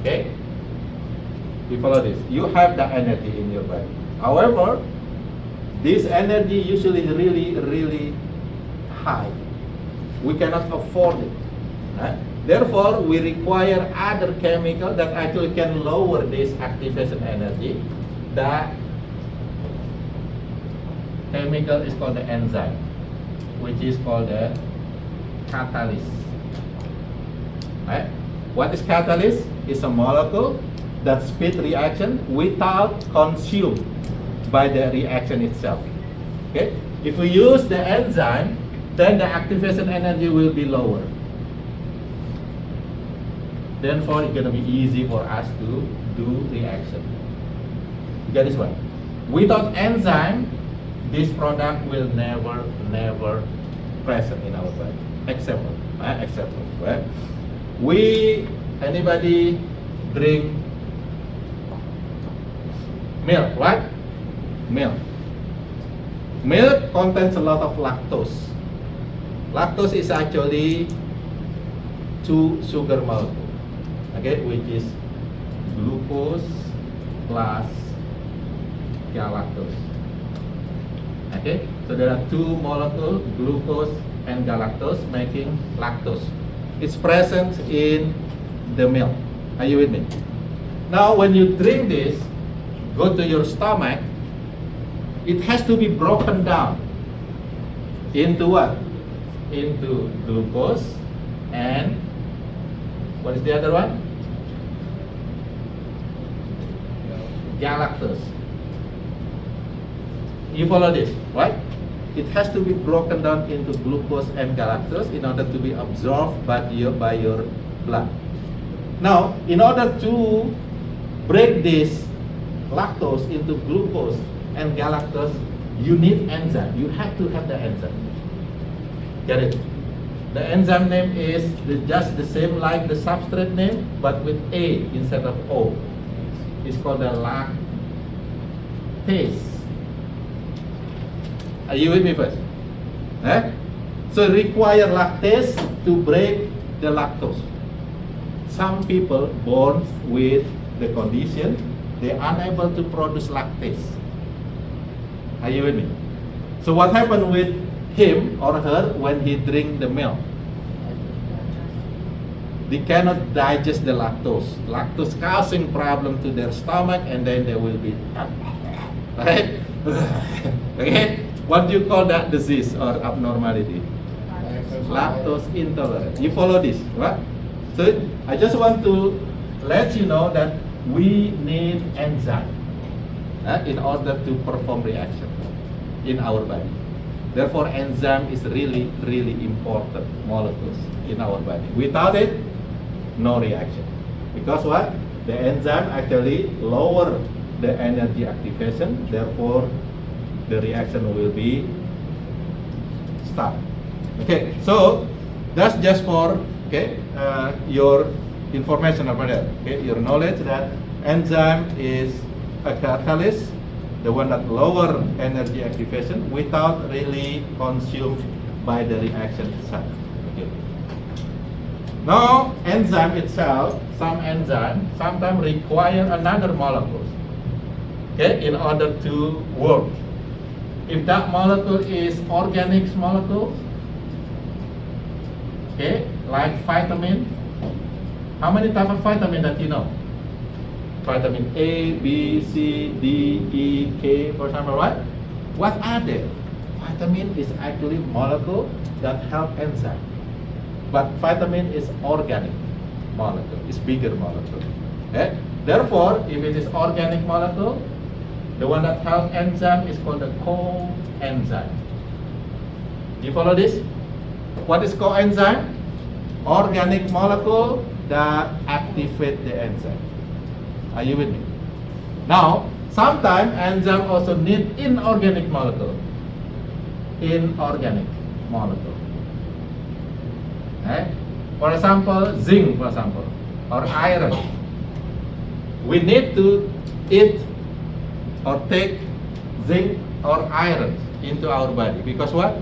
Okay, you follow this. You have the energy in your body. However, this energy usually is really high. We cannot afford it. Therefore, we require other chemical that actually can lower this activation energy. The chemical is called the enzyme, which is called the catalyst. What is catalyst? It's a molecule that speed reaction without consumed by the reaction itself. Okay? If we use the enzyme, then the activation energy will be lower. Therefore, it's going to be easy for us to do reaction. You get this one? Without enzyme, this product will never present in our body. Example. Right? Anybody drink milk, right? Milk contains a lot of lactose. Lactose is actually two sugar molecules, okay, which is glucose plus galactose. Okay, so there are two molecules, glucose and galactose, making lactose. It's present in the milk. Are you with me? Now, when you drink this, go to your stomach, it has to be broken down into what? Into glucose and what is the other one? Galactose. You follow this, right? It has to be broken down into glucose and galactose in order to be absorbed by your blood. Now, in order to break this lactose into glucose and galactose, you need enzyme. You have to have the enzyme. Get it? The enzyme name is just the same like the substrate name, but with A instead of O. It's called the lactase. Are you with me first? So it requires lactase to break the lactose. Some people born with the condition, they are unable to produce lactase. Are you with me? So what happened with him or her when he drink the milk. They cannot digest the lactose. Lactose causing problem to their stomach, and then they will be right. Okay, what do you call that disease or abnormality? Lactose intolerant. You follow this, right? So I just want to let you know that we need enzyme in order to perform reaction in our body. Therefore, enzyme is really, really important molecules in our body. Without it, no reaction. Because what? The enzyme actually lower the energy activation, therefore the reaction will be stopped. Okay, so that's just for your information about that. Okay, your knowledge that enzyme is a catalyst, the one that lower energy activation without really consumed by the reaction itself. Okay. Now, enzyme itself, some enzyme sometimes require another molecule, okay, in order to work. If that molecule is organic molecule, okay, like vitamin, how many type of vitamin that you know? Vitamin A, B, C, D, E, K, for example, right? What are they? Vitamin is actually molecule that help enzyme. But vitamin is organic molecule, it's bigger molecule. Okay? Therefore, if it is organic molecule, the one that help enzyme is called the coenzyme. You follow this? What is coenzyme? Organic molecule that activate the enzyme. Are you with me? Now, sometimes enzyme also need inorganic molecule. Inorganic molecule. Okay? For example, zinc, for example, or iron. We need to eat or take zinc or iron into our body because what?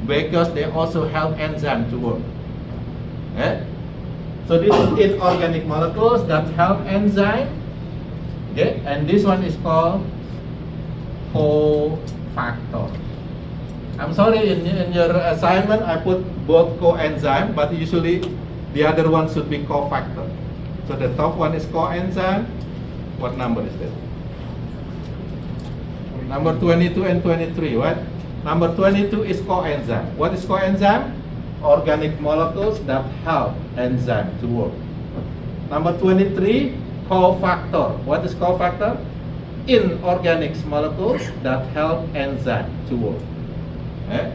Because they also help enzyme to work. Okay? So this is inorganic molecules that help enzyme. Okay, and this one is called cofactor. I'm sorry, in your assignment I put both coenzyme, but usually the other one should be cofactor. So the top one is coenzyme. What number is that? Number 22 and 23, right? Number 22 is coenzyme. What is coenzyme? Organic molecules that help enzyme to work. Number 23, cofactor. What is cofactor? Inorganic molecules that help enzyme to work. Okay?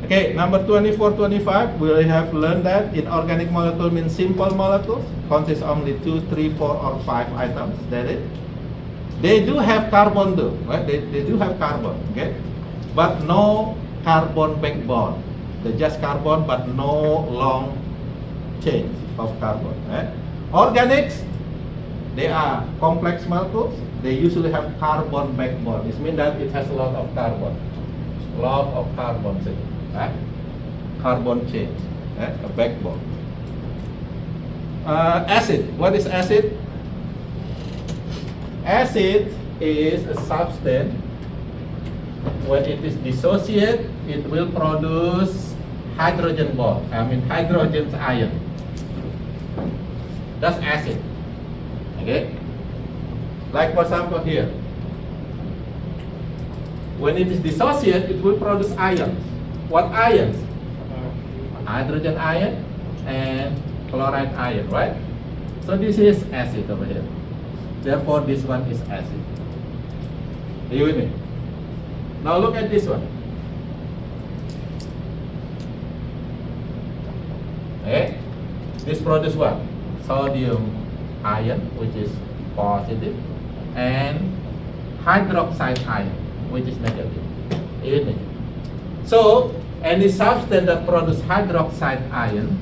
Okay, number 24, 25, we have learned that inorganic molecule means simple molecules, consists only 2, 3, 4, or 5 items. That's it. They do have carbon though, right? They do have carbon, okay? But no carbon backbone. They just carbon, but no long chain of carbon. Right? Organics, they are complex molecules. They usually have carbon backbone. It means that it has a lot of carbon. Lot of carbon, right? Carbon chain, right? A backbone. Acid. What is acid? Acid is a substance. When it is dissociated, it will produce hydrogen bond. Hydrogen ion. That's acid. Okay. Like for example here. When it is dissociated, it will produce ions. What ions? Hydrogen ion and chloride ion, right? So this is acid over here. Therefore, this one is acid. Are you with me? Now look at this one. Okay. This produces what? Sodium ion, which is positive, and hydroxide ion, which is negative. Are you with me? So, any substance that produces hydroxide ion,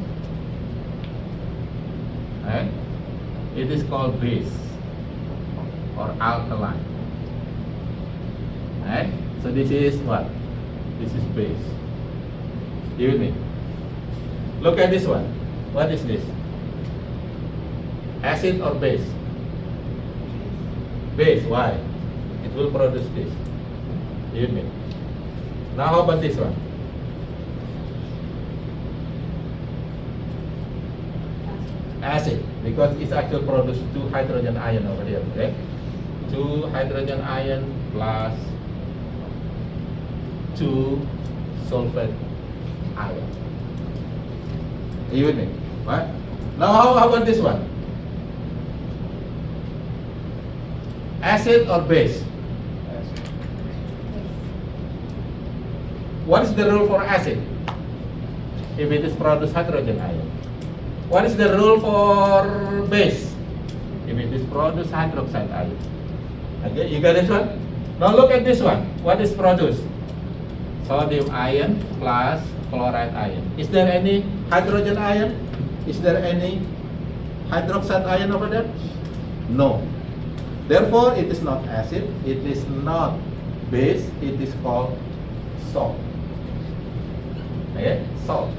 right, it is called base or alkaline. Right? So this is what? This is base. You with me? Look at this one. What is this? Acid or base? Base, why? It will produce this. You mean? Now how about this one? Acid, because it's actually produce 2 hydrogen ion over here, okay? 2 hydrogen ion plus 2 sulfate ion. Are you with me? Right? Now how about this one? Acid or base? What is the rule for acid? If it is produce hydrogen ion. What is the rule for base? If it is produce hydroxide ion. Okay, you got this one? Now look at this one. What is produced? Sodium ion plus chloride ion. Is there any hydrogen ion? Is there any hydroxide ion over there? No. Therefore, it is not acid. It is not base. It is called salt. Okay, salt.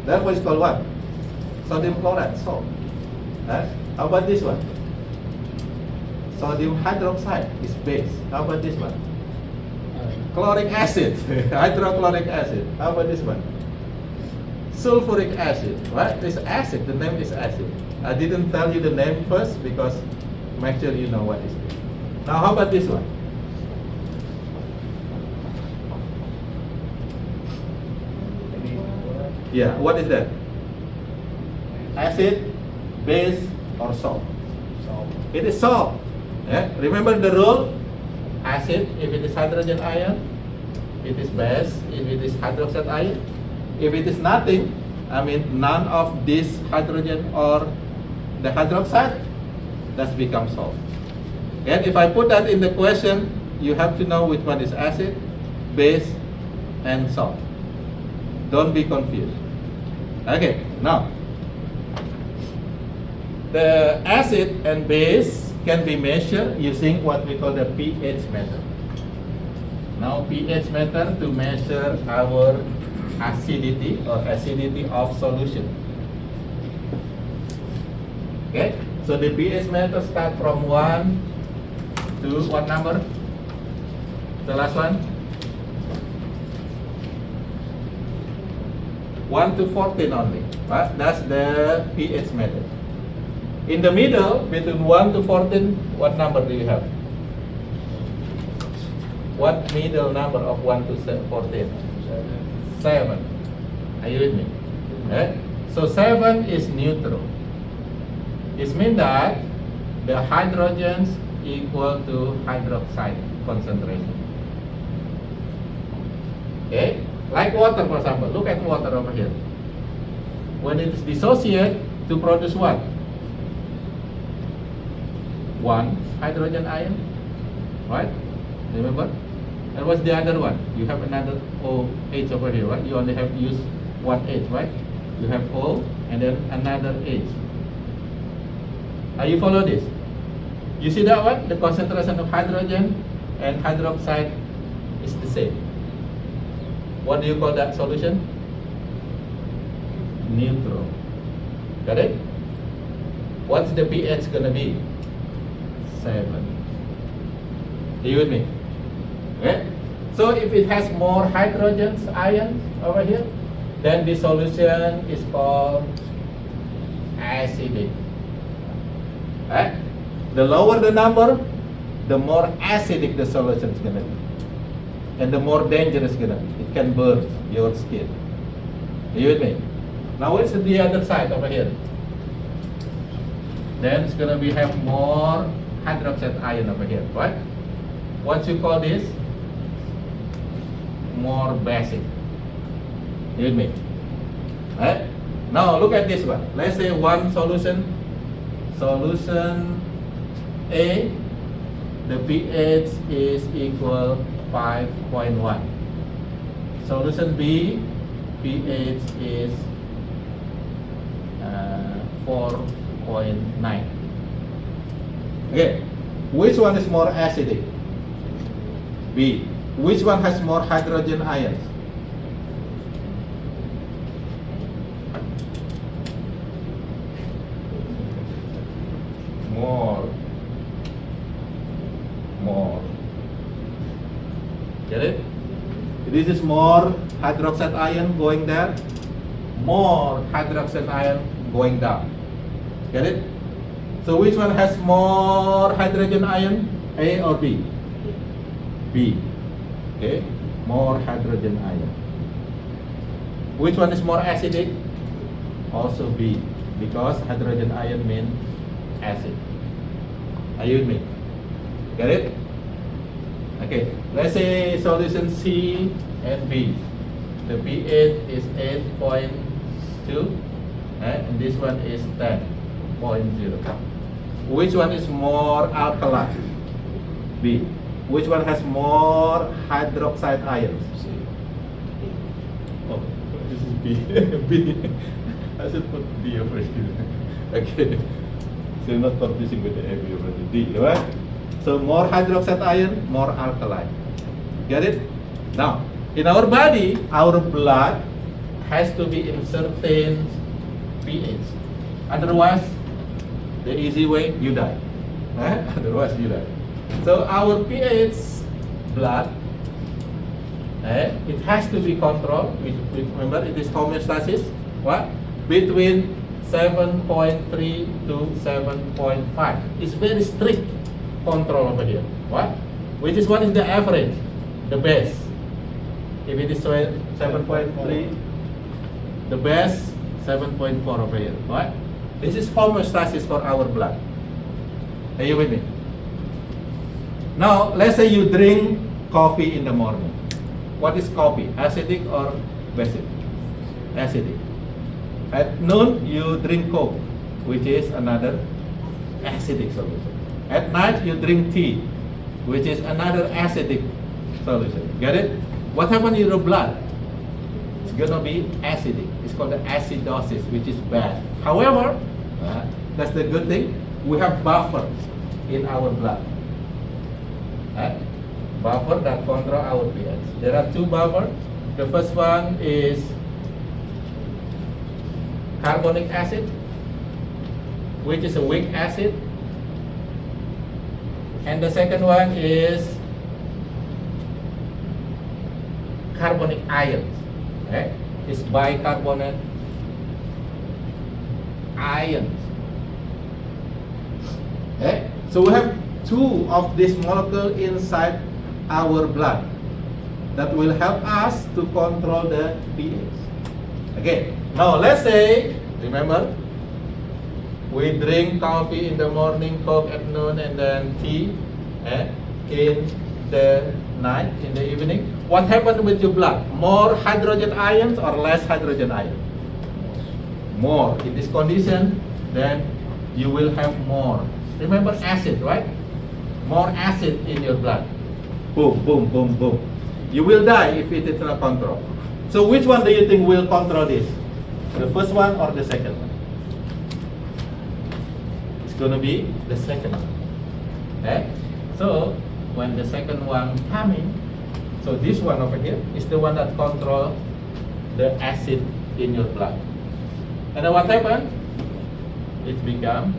Therefore, it's called what? Sodium chloride, salt. How about this one? Sodium hydroxide is base. How about this one? Chloric acid, hydrochloric acid. How about this one? Sulfuric acid. Right? This acid. The name is acid. I didn't tell you the name first because make sure you know what is it. Now, how about this one? Yeah, what is that? Acid, base, or salt? Salt. It is salt. Yeah? Remember the rule? Acid, if it is hydrogen ion, it is base. If it is hydroxide ion, if it is nothing, I mean none of this hydrogen or the hydroxide, that's become salt. And if I put that in the question, you have to know which one is acid, base, and salt. Don't be confused. Okay, now the acid and base can be measured using what we call the pH method. Now pH method to measure our acidity or acidity of solution. Okay, so the pH method start from 1 to what number? The last one? 1 to 14 only. Right? That's the pH method. In the middle, between 1 to 14, what number do you have? What middle number of 1 to 14? 7. Are you with me? Okay. So 7 is neutral. It means that the hydrogens equal to hydroxide concentration. Okay? Like water, for example. Look at water over here. When it is dissociated to produce what? 1 hydrogen ion, right? Remember? And what's the other one? You have another OH over here, right? You only have to use 1 H, right? You have O and then another H. Are you follow this? You see that one? The concentration of hydrogen and hydroxide is the same. What do you call that solution? Neutral. Got it? What's the pH gonna be? 7. Are you with me? Okay? So if it has more hydrogens ions over here, then the solution is called acidic. Right? The lower the number, the more acidic the solution is gonna be. And the more dangerous gonna be. It can burn your skin. Are you with me? Now what's the other side over here? Then it's gonna be have more hydroxide ion over here, right? What you call this? More basic. You with me? Right? Now look at this one. Let's say one solution. Solution A, the pH is equal 5.1. Solution B, pH is 4.9. Okay, which one is more acidic? B. Which one has more hydrogen ions? More Get it? This is more hydroxide ion going there, more hydroxide ion going down. Get it? So which one has more hydrogen ion? A or B? B. Okay, more hydrogen ion. Which one is more acidic? Also B, because hydrogen ion means acid. Are you with me? Get it? Okay, let's say solution C and B. The pH is 8.2 and this one is 10.0. Which one is more alkaline? B. Which one has more hydroxide ions? Oh, this is B. B. I should put D over here. Okay. So not confusing with the A, B over the D, right? So more hydroxide ion, more alkaline. Get it? Now, in our body, our blood has to be in certain pH. Otherwise, the easy way, you die. Otherwise, you die. So our pH blood, it has to be controlled. Remember, it is homeostasis. What? Between 7.3 to 7.5. It's very strict control over here. What? Which is what is the average, the best. If it is 7.3, the best 7.4 over here. What? This is homeostasis for our blood. Are you with me? Now, let's say you drink coffee in the morning. What is coffee? Acidic or basic? Acidic. At noon, you drink Coke, which is another acidic solution. At night, you drink tea, which is another acidic solution. Get it? What happens in your blood? It's gonna be acidic. It's called the acidosis, which is bad. However, that's the good thing. We have buffers in our blood. Buffer that control our pH. There are two buffers. The first one is carbonic acid, which is a weak acid, and the second one is carbonic ions. It's bicarbonate ions. So we have two of these molecules inside our blood that will help us to control the pH. Okay, now let's say, remember, we drink coffee in the morning, Coke at noon, and then tea in the night, in the evening. What happened with your blood? More hydrogen ions or less hydrogen ions? More. In this condition, then you will have more. Remember acid, right? More acid in your blood. Boom, boom, boom, boom. You will die if it is not controlled. So which one do you think will control this? The first one or the second one? It's going to be the second one. So when the second one coming, so this one over here is the one that control the acid in your blood. And then what happened? It become,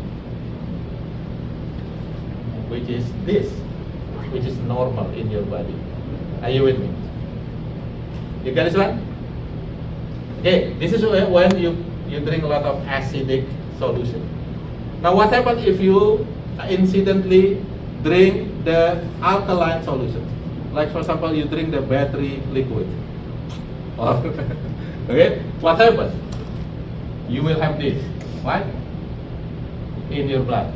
which is this, which is normal in your body. Are you with me? You get this one? Okay, this is when you drink a lot of acidic solution. Now what happens if you incidentally drink the alkaline solution? Like for example, you drink the battery liquid. Or okay, what happens? You will have this, right? In your blood.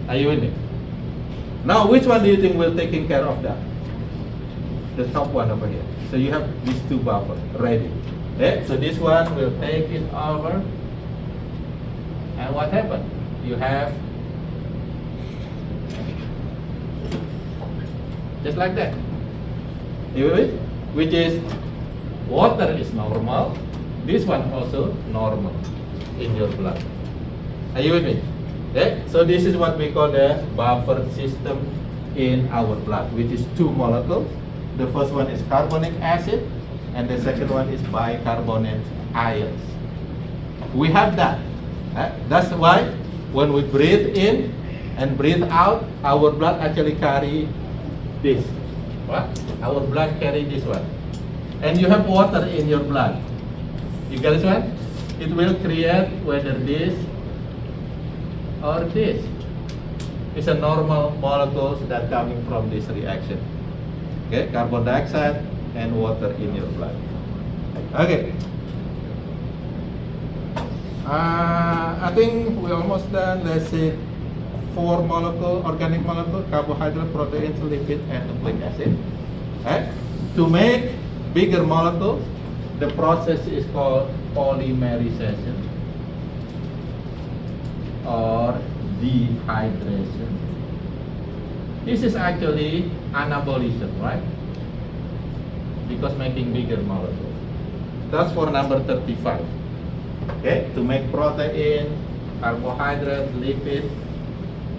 Are you with me? Now which one do you think will taking care of that? The top one over here. So you have these two buffers ready. So this one will take it over. And what happened? You have just like that. You with it? Which is water is normal. This one also normal in your blood. Are you with me? So this is what we call the buffer system in our blood, which is two molecules. The first one is carbonic acid, and the second one is bicarbonate ions. We have that. That's why when we breathe in and breathe out, our blood actually carry this. What? Our blood carry this one. And you have water in your blood. You get this one? It will create whether this or this. It's a normal molecules that coming from this reaction. Okay, carbon dioxide and water in your blood. Okay. I think we're almost done. Let's see, 4 molecule, organic molecule, carbohydrate, proteins, lipid, and nucleic acid. Right? To make bigger molecules, the process is called polymerization or dehydration. This is actually anabolism, right? Because making bigger molecules. That's for number 35. Okay, to make protein, carbohydrate, lipid,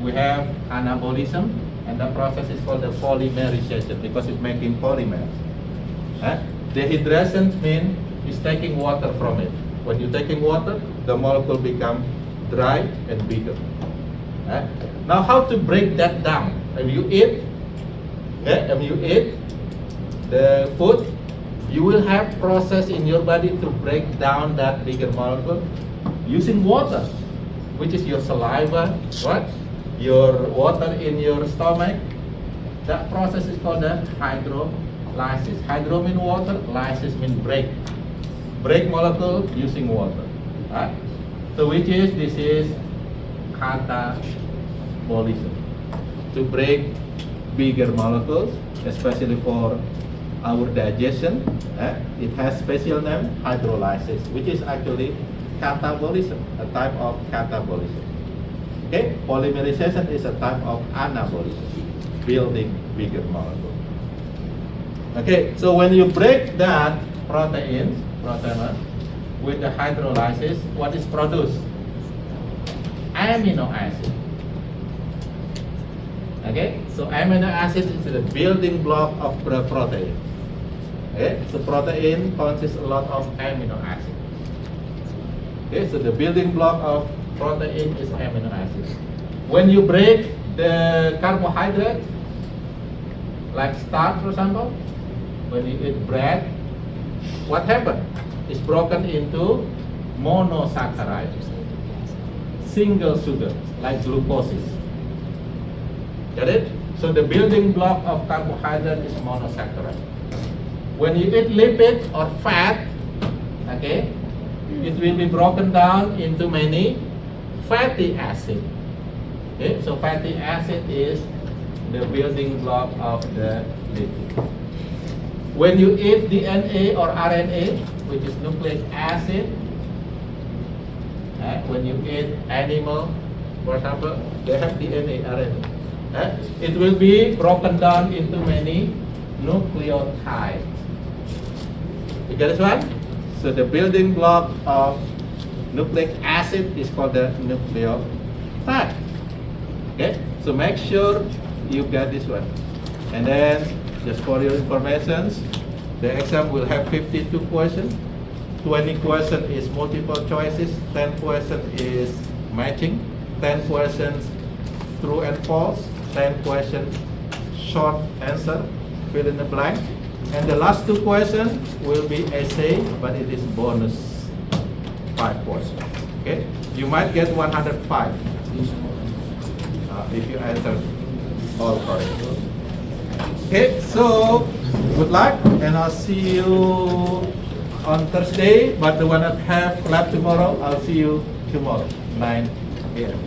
we have anabolism, and the process is called the polymerization because it's making polymers. Dehydration means it's taking water from it. When you're taking water, the molecule become dry and bigger. Now, how to break that down? If you eat the food, you will have process in your body to break down that bigger molecule using water, which is your saliva, right? Your water in your stomach. That process is called the hydrolysis. Hydro means water, lysis means break. Break molecule using water. Right? So this is catabolism. To break bigger molecules, especially for our digestion, it has special name hydrolysis, which is actually catabolism, a type of catabolism. Okay, polymerization is a type of anabolism, building bigger molecules. Okay, so when you break that protein with the hydrolysis, what is produced? Amino acid. Okay, so amino acid is the building block of the protein. Okay, so protein consists a lot of amino acid. Okay, so the building block of protein is amino acid. When you break the carbohydrate, like starch for example, when you eat bread, what happens? It's broken into monosaccharides, single sugar, like glucose. Get it? So the building block of carbohydrate is monosaccharide. When you eat lipid or fat, okay, it will be broken down into many fatty acid. Okay, so fatty acid is the building block of the lipid. When you eat DNA or RNA, which is nucleic acid, when you eat animal, for example, they have DNA, RNA. It will be broken down into many nucleotides. You get this one? So the building block of nucleic acid is called the nucleotide. Okay, so make sure you get this one. And then, just for your information, the exam will have 52 questions. 20 questions is multiple choices, 10 questions is matching, 10 questions true and false, 10 questions short answer, fill in the blank. And the last 2 questions will be essay, but it is bonus 5 questions. Okay, you might get 105 if you answer all correct. Okay, so good luck, and I'll see you on Thursday. But the one that have lab tomorrow, I'll see you tomorrow, 9 a.m.